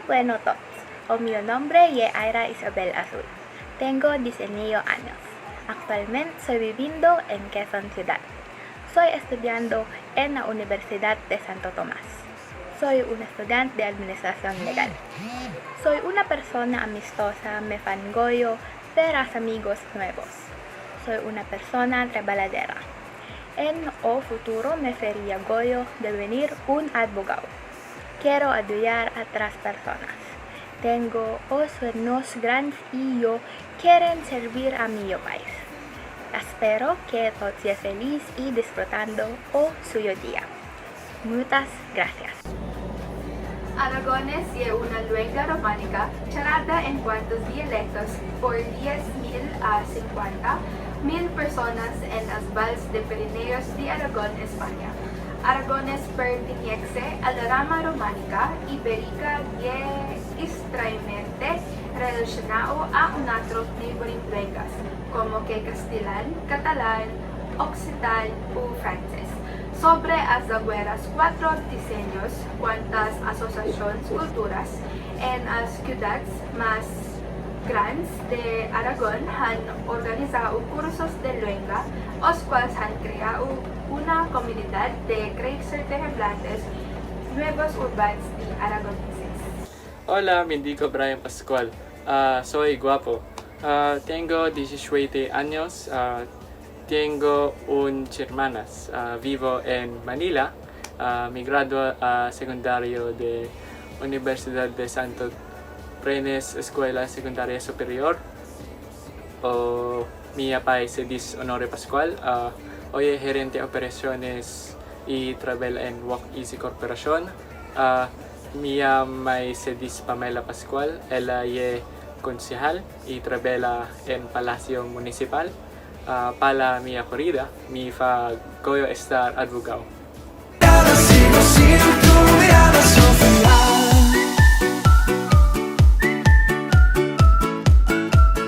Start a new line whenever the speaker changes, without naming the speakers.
Bueno tots, o mi nombre es Aira Isabel Azul. Tengo 19 años. Actualmente estoy viviendo en Quezon Ciudad. Soy estudiando en la Universidad de Santo Tomás. Soy un estudiante de Administración Legal. Soy una persona amistosa, me fangoyo de los amigos nuevos. Soy una persona trabajadora. En el futuro me sería goyo devenir un abogado. Quiero ayudar a otras personas. Tengo sueños grandes y yo quiero servir a mi país. Espero que todos sean felices y disfrutando su día. Muchas gracias.
Aragones es una lengua románica charlada en cuantos dialectos por 10.000 a 50.000 personas en las valles de Pirineos de Aragón, España. Aragones pertenece a la rama románica ibérica y extrañamente relacionado a otras neighboring lenguas, como que castellano, catalán, occitan o francés. Sobre las agueras 4 diseños, cuantas asociaciones culturas en las ciudades más grandes de Aragón han organizado cursos de lengua, los cuales han creado una comunidad de hablantes nuevos urbanos y aragoneses.
Hola, me indico Brian Pascual. Soy guapo. Tengo 17 años. Tengo unas hermanas. Vivo en Manila. Me gradué a secundario de Universidad de Santo Prenes Escuela Secundaria Superior. Mi país se dice Honore Pascual. Hoy es gerente de operaciones y trabajo en Walk Easy Corporation. Mi mamá se dice Pamela Pascual. Ella es concejal y trabaja en Palacio Municipal. Para mi corrida, mi fa goyo estar abogado.